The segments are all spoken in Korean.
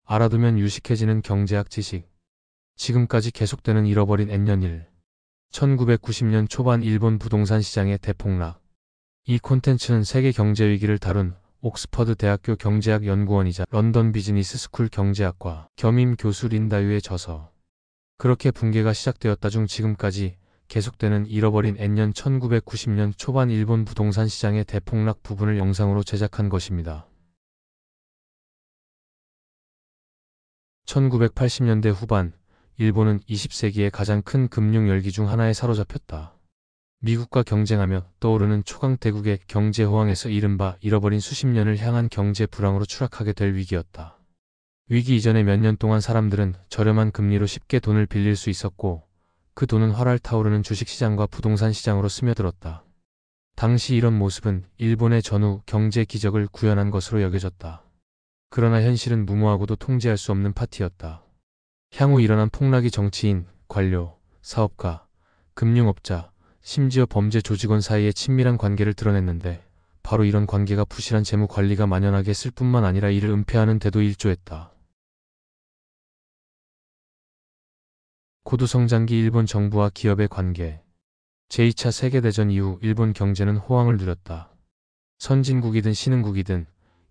알아두면 유식해지는 경제학 지식. 지금까지 계속되는 잃어버린 N년 일. 1990년 초반 일본 부동산 시장의 대폭락. 이 콘텐츠는 세계 경제 위기를 다룬 옥스퍼드 대학교 경제학 연구원이자 런던 비즈니스 스쿨 경제학과 겸임 교수 린다유의 저서 그렇게 붕괴가 시작되었다 중 지금까지 계속되는 잃어버린 N년 1990년 초반 일본 부동산 시장의 대폭락 부분을 영상으로 제작한 것입니다. 1980년대 후반, 일본은 20세기의 가장 큰 금융 열기 중 하나에 사로잡혔다. 미국과 경쟁하며 떠오르는 초강대국의 경제 호황에서 이른바 잃어버린 수십 년을 향한 경제 불황으로 추락하게 될 위기였다. 위기 이전에 몇 년 동안 사람들은 저렴한 금리로 쉽게 돈을 빌릴 수 있었고 그 돈은 활활 타오르는 주식시장과 부동산 시장으로 스며들었다. 당시 이런 모습은 일본의 전후 경제 기적을 구현한 것으로 여겨졌다. 그러나 현실은 무모하고도 통제할 수 없는 파티였다. 향후 일어난 폭락이 정치인, 관료, 사업가, 금융업자, 심지어 범죄 조직원 사이의 친밀한 관계를 드러냈는데 바로 이런 관계가 부실한 재무 관리가 만연하게 했을 뿐만 아니라 이를 은폐하는 데도 일조했다. 고도성장기 일본 정부와 기업의 관계. 제2차 세계대전 이후 일본 경제는 호황을 누렸다. 선진국이든 신흥국이든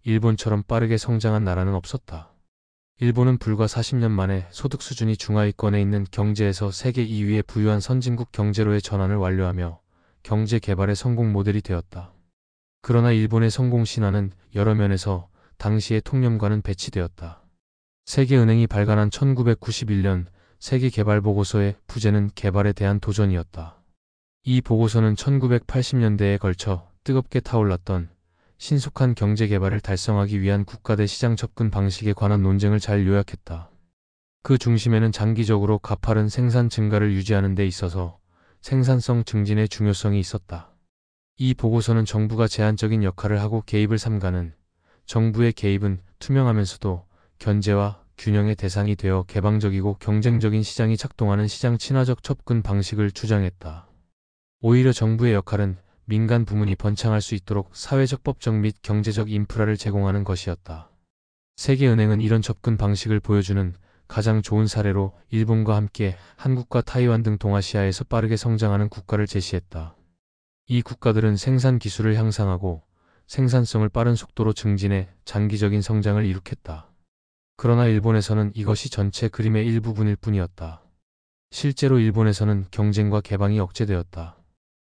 일본처럼 빠르게 성장한 나라는 없었다. 일본은 불과 40년 만에 소득 수준이 중하위권에 있는 경제에서 세계 2위의 부유한 선진국 경제로의 전환을 완료하며 경제 개발의 성공 모델이 되었다. 그러나 일본의 성공 신화는 여러 면에서 당시의 통념과는 배치되었다. 세계은행이 발간한 1991년 세계개발보고서의 부제는 개발에 대한 도전이었다. 이 보고서는 1980년대에 걸쳐 뜨겁게 타올랐던 신속한 경제개발을 달성하기 위한 국가 대 시장 접근 방식에 관한 논쟁을 잘 요약했다. 그 중심에는 장기적으로 가파른 생산 증가를 유지하는 데 있어서 생산성 증진의 중요성이 있었다. 이 보고서는 정부가 제한적인 역할을 하고 개입을 삼가는 정부의 개입은 투명하면서도 견제와 균형의 대상이 되어 개방적이고 경쟁적인 시장이 작동하는 시장 친화적 접근 방식을 주장했다. 오히려 정부의 역할은 민간 부문이 번창할 수 있도록 사회적 법적 및 경제적 인프라를 제공하는 것이었다. 세계은행은 이런 접근 방식을 보여주는 가장 좋은 사례로 일본과 함께 한국과 타이완 등 동아시아에서 빠르게 성장하는 국가를 제시했다. 이 국가들은 생산 기술을 향상하고 생산성을 빠른 속도로 증진해 장기적인 성장을 이룩했다. 그러나 일본에서는 이것이 전체 그림의 일부분일 뿐이었다. 실제로 일본에서는 경쟁과 개방이 억제되었다.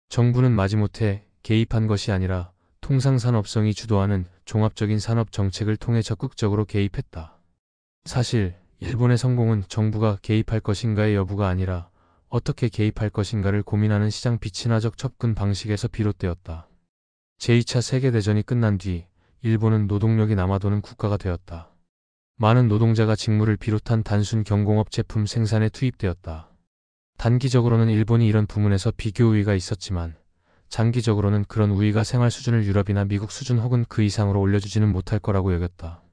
정부는 마지못해 개입한 것이 아니라 통상산업성이 주도하는 종합적인 산업 정책을 통해 적극적으로 개입했다. 사실 일본의 성공은 정부가 개입할 것인가의 여부가 아니라 어떻게 개입할 것인가를 고민하는 시장 비친화적 접근 방식에서 비롯되었다. 제2차 세계대전이 끝난 뒤 일본은 노동력이 남아도는 국가가 되었다. 많은 노동자가 직무를 비롯한 단순 경공업 제품 생산에 투입되었다. 단기적으로는 일본이 이런 부문에서 비교 우위가 있었지만 장기적으로는 그런 우위가 생활 수준을 유럽이나 미국 수준 혹은 그 이상으로 올려주지는 못할 거라고 여겼다.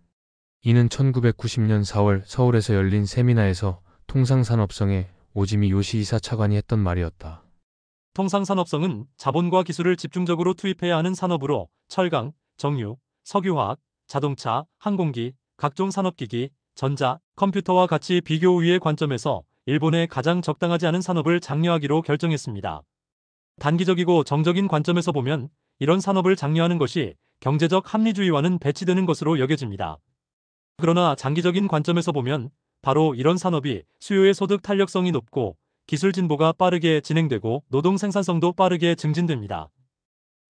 이는 1990년 4월 서울에서 열린 세미나에서 통상산업성의 오지미 요시히사 차관이 했던 말이었다. 통상산업성은 자본과 기술을 집중적으로 투입해야 하는 산업으로 철강, 정유, 석유화학, 자동차, 항공기, 각종 산업기기, 전자, 컴퓨터와 같이 비교 우위의 관점에서 일본에 가장 적당하지 않은 산업을 장려하기로 결정했습니다. 단기적이고 정적인 관점에서 보면 이런 산업을 장려하는 것이 경제적 합리주의와는 배치되는 것으로 여겨집니다. 그러나 장기적인 관점에서 보면 바로 이런 산업이 수요의 소득 탄력성이 높고 기술 진보가 빠르게 진행되고 노동 생산성도 빠르게 증진됩니다.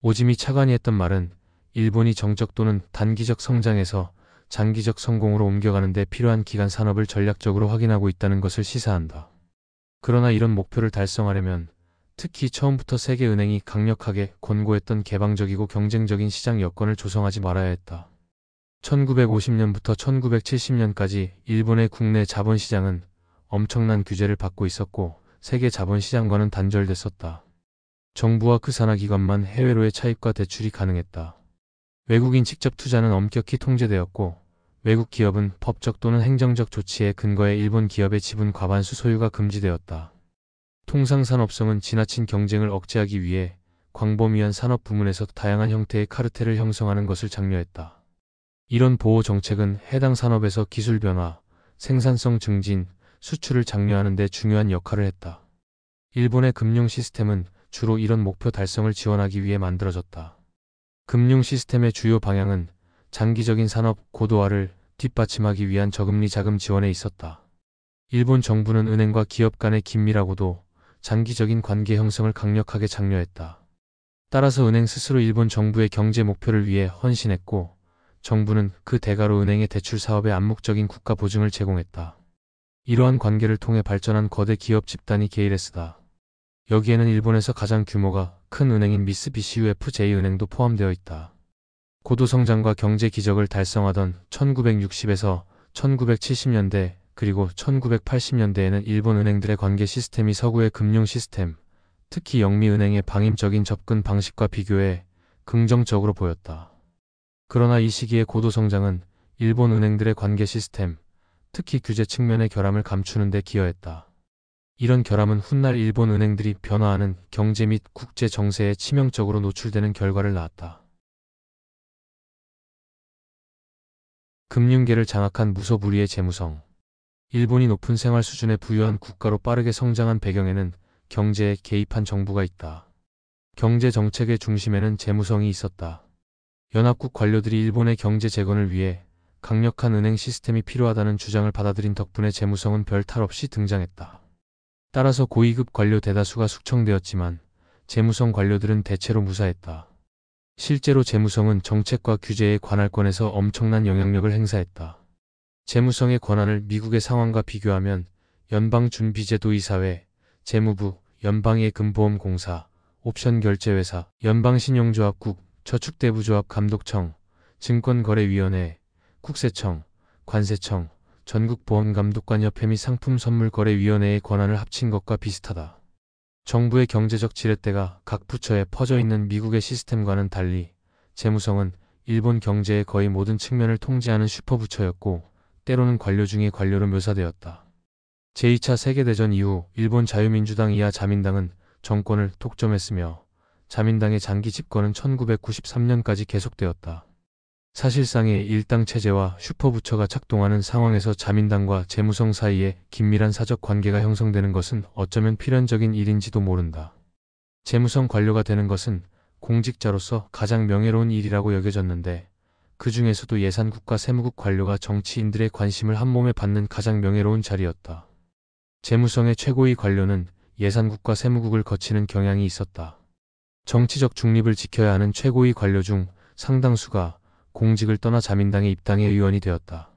오지미 차관이 했던 말은 일본이 정적 또는 단기적 성장에서 장기적 성공으로 옮겨가는 데 필요한 기간 산업을 전략적으로 확인하고 있다는 것을 시사한다. 그러나 이런 목표를 달성하려면 특히 처음부터 세계은행이 강력하게 권고했던 개방적이고 경쟁적인 시장 여건을 조성하지 말아야 했다. 1950년부터 1970년까지 일본의 국내 자본시장은 엄청난 규제를 받고 있었고 세계 자본시장과는 단절됐었다. 정부와 그 산하기관만 해외로의 차입과 대출이 가능했다. 외국인 직접 투자는 엄격히 통제되었고 외국 기업은 법적 또는 행정적 조치에 근거해 일본 기업의 지분 과반수 소유가 금지되었다. 통상산업성은 지나친 경쟁을 억제하기 위해 광범위한 산업 부문에서 다양한 형태의 카르텔을 형성하는 것을 장려했다. 이런 보호 정책은 해당 산업에서 기술 변화, 생산성 증진, 수출을 장려하는 데 중요한 역할을 했다. 일본의 금융 시스템은 주로 이런 목표 달성을 지원하기 위해 만들어졌다. 금융 시스템의 주요 방향은 장기적인 산업 고도화를 뒷받침하기 위한 저금리 자금 지원에 있었다. 일본 정부는 은행과 기업 간의 긴밀하고도 장기적인 관계 형성을 강력하게 장려했다. 따라서 은행 스스로 일본 정부의 경제 목표를 위해 헌신했고, 정부는 그 대가로 은행의 대출 사업에 암묵적인 국가 보증을 제공했다. 이러한 관계를 통해 발전한 거대 기업 집단이 게이레스다. 여기에는 일본에서 가장 규모가 큰 은행인 미쓰비시 UFJ 은행도 포함되어 있다. 고도 성장과 경제 기적을 달성하던 1960에서 1970년대 그리고 1980년대에는 일본 은행들의 관계 시스템이 서구의 금융 시스템, 특히 영미은행의 방임적인 접근 방식과 비교해 긍정적으로 보였다. 그러나 이 시기의 고도 성장은 일본 은행들의 관계 시스템, 특히 규제 측면의 결함을 감추는 데 기여했다. 이런 결함은 훗날 일본 은행들이 변화하는 경제 및 국제 정세에 치명적으로 노출되는 결과를 낳았다. 금융계를 장악한 무소불위의 재무성. 일본이 높은 생활 수준에 부유한 국가로 빠르게 성장한 배경에는 경제에 개입한 정부가 있다. 경제 정책의 중심에는 재무성이 있었다. 연합국 관료들이 일본의 경제 재건을 위해 강력한 은행 시스템이 필요하다는 주장을 받아들인 덕분에 재무성은 별 탈 없이 등장했다. 따라서 고위급 관료 대다수가 숙청되었지만 재무성 관료들은 대체로 무사했다. 실제로 재무성은 정책과 규제의 관할권에서 엄청난 영향력을 행사했다. 재무성의 권한을 미국의 상황과 비교하면 연방준비제도이사회, 재무부, 연방예금보험공사, 옵션결제회사, 연방신용조합국, 저축대부조합 감독청, 증권거래위원회, 국세청, 관세청, 전국보험감독관협회 및 상품선물거래위원회의 권한을 합친 것과 비슷하다. 정부의 경제적 지렛대가 각 부처에 퍼져 있는 미국의 시스템과는 달리 재무성은 일본 경제의 거의 모든 측면을 통제하는 슈퍼부처였고 때로는 관료 중의 관료로 묘사되었다. 제2차 세계대전 이후 일본 자유민주당 이하 자민당은 정권을 독점했으며 자민당의 장기 집권은 1993년까지 계속되었다. 사실상의 일당 체제와 슈퍼부처가 작동하는 상황에서 자민당과 재무성 사이에 긴밀한 사적 관계가 형성되는 것은 어쩌면 필연적인 일인지도 모른다. 재무성 관료가 되는 것은 공직자로서 가장 명예로운 일이라고 여겨졌는데 그 중에서도 예산국과 세무국 관료가 정치인들의 관심을 한몸에 받는 가장 명예로운 자리였다. 재무성의 최고위 관료는 예산국과 세무국을 거치는 경향이 있었다. 정치적 중립을 지켜야 하는 최고위 관료 중 상당수가 공직을 떠나 자민당에 입당해 의원이 되었다.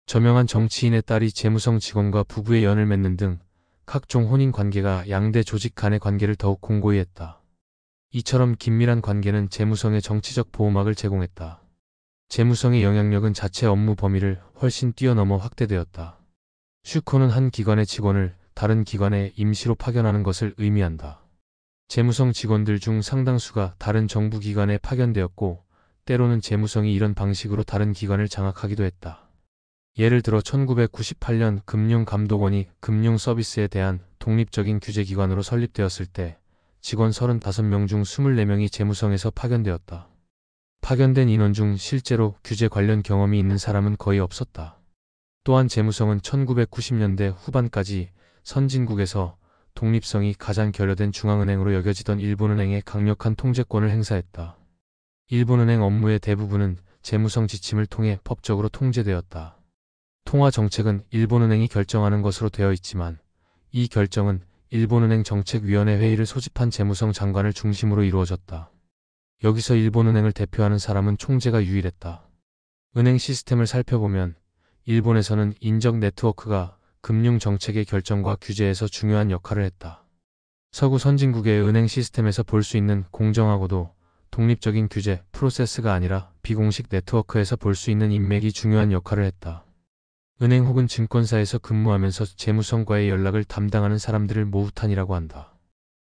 저명한 정치인의 딸이 재무성 직원과 부부의 연을 맺는 등 각종 혼인 관계가 양대 조직 간의 관계를 더욱 공고히 했다. 이처럼 긴밀한 관계는 재무성의 정치적 보호막을 제공했다. 재무성의 영향력은 자체 업무 범위를 훨씬 뛰어넘어 확대되었다. 슈코는 한 기관의 직원을 다른 기관에 임시로 파견하는 것을 의미한다. 재무성 직원들 중 상당수가 다른 정부 기관에 파견되었고 때로는 재무성이 이런 방식으로 다른 기관을 장악하기도 했다. 예를 들어 1998년 금융감독원이 금융서비스에 대한 독립적인 규제기관으로 설립되었을 때 직원 35명 중 24명이 재무성에서 파견되었다. 파견된 인원 중 실제로 규제 관련 경험이 있는 사람은 거의 없었다. 또한 재무성은 1990년대 후반까지 선진국에서 독립성이 가장 결여된 중앙은행으로 여겨지던 일본은행에 강력한 통제권을 행사했다. 일본은행 업무의 대부분은 재무성 지침을 통해 법적으로 통제되었다. 통화정책은 일본은행이 결정하는 것으로 되어 있지만 이 결정은 일본은행 정책위원회 회의를 소집한 재무성 장관을 중심으로 이루어졌다. 여기서 일본은행을 대표하는 사람은 총재가 유일했다. 은행 시스템을 살펴보면 일본에서는 인적 네트워크가 금융 정책의 결정과 규제에서 중요한 역할을 했다. 서구 선진국의 은행 시스템에서 볼 수 있는 공정하고도 독립적인 규제 프로세스가 아니라 비공식 네트워크에서 볼 수 있는 인맥이 중요한 역할을 했다. 은행 혹은 증권사에서 근무하면서 재무성과의 연락을 담당하는 사람들을 모후탄이라고 한다.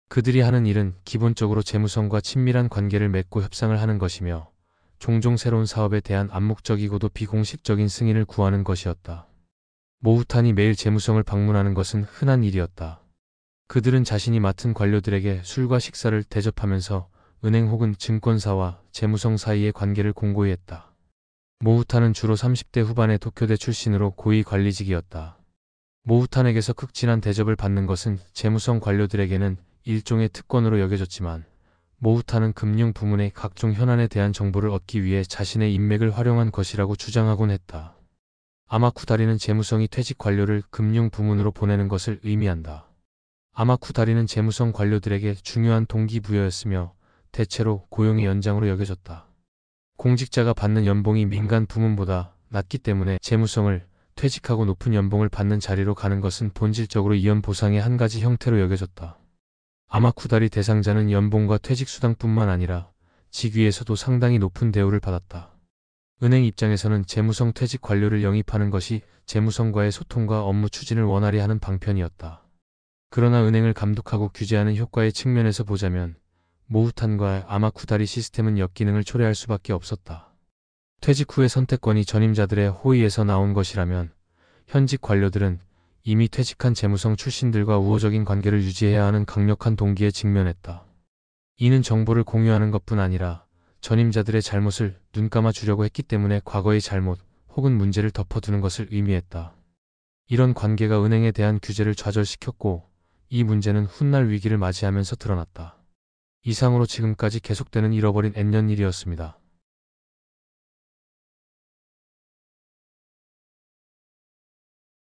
그들이 하는 일은 기본적으로 재무성과 친밀한 관계를 맺고 협상을 하는 것이며 종종 새로운 사업에 대한 암묵적이고도 비공식적인 승인을 구하는 것이었다. 모후탄이 매일 재무성을 방문하는 것은 흔한 일이었다. 그들은 자신이 맡은 관료들에게 술과 식사를 대접하면서 은행 혹은 증권사와 재무성 사이의 관계를 공고히 했다. 모후탄은 주로 30대 후반의 도쿄대 출신으로 고위 관리직이었다. 모후탄에게서 극진한 대접을 받는 것은 재무성 관료들에게는 일종의 특권으로 여겨졌지만 모후탄은 금융 부문의 각종 현안에 대한 정보를 얻기 위해 자신의 인맥을 활용한 것이라고 주장하곤 했다. 아마쿠다리는 재무성이 퇴직 관료를 금융 부문으로 보내는 것을 의미한다. 아마쿠다리는 재무성 관료들에게 중요한 동기부여였으며 대체로 고용의 연장으로 여겨졌다. 공직자가 받는 연봉이 민간 부문보다 낮기 때문에 재무성을 퇴직하고 높은 연봉을 받는 자리로 가는 것은 본질적으로 이연 보상의 한 가지 형태로 여겨졌다. 아마쿠다리 대상자는 연봉과 퇴직 수당뿐만 아니라 직위에서도 상당히 높은 대우를 받았다. 은행 입장에서는 재무성 퇴직 관료를 영입하는 것이 재무성과의 소통과 업무 추진을 원활히 하는 방편이었다. 그러나 은행을 감독하고 규제하는 효과의 측면에서 보자면 모후탄과 아마쿠다리 시스템은 역기능을 초래할 수밖에 없었다. 퇴직 후의 선택권이 전임자들의 호의에서 나온 것이라면 현직 관료들은 이미 퇴직한 재무성 출신들과 우호적인 관계를 유지해야 하는 강력한 동기에 직면했다. 이는 정보를 공유하는 것뿐 아니라 전임자들의 잘못을 눈감아 주려고 했기 때문에 과거의 잘못 혹은 문제를 덮어두는 것을 의미했다. 이런 관계가 은행에 대한 규제를 좌절시켰고 이 문제는 훗날 위기를 맞이하면서 드러났다. 이상으로 지금까지 계속되는 잃어버린 N년 일이었습니다.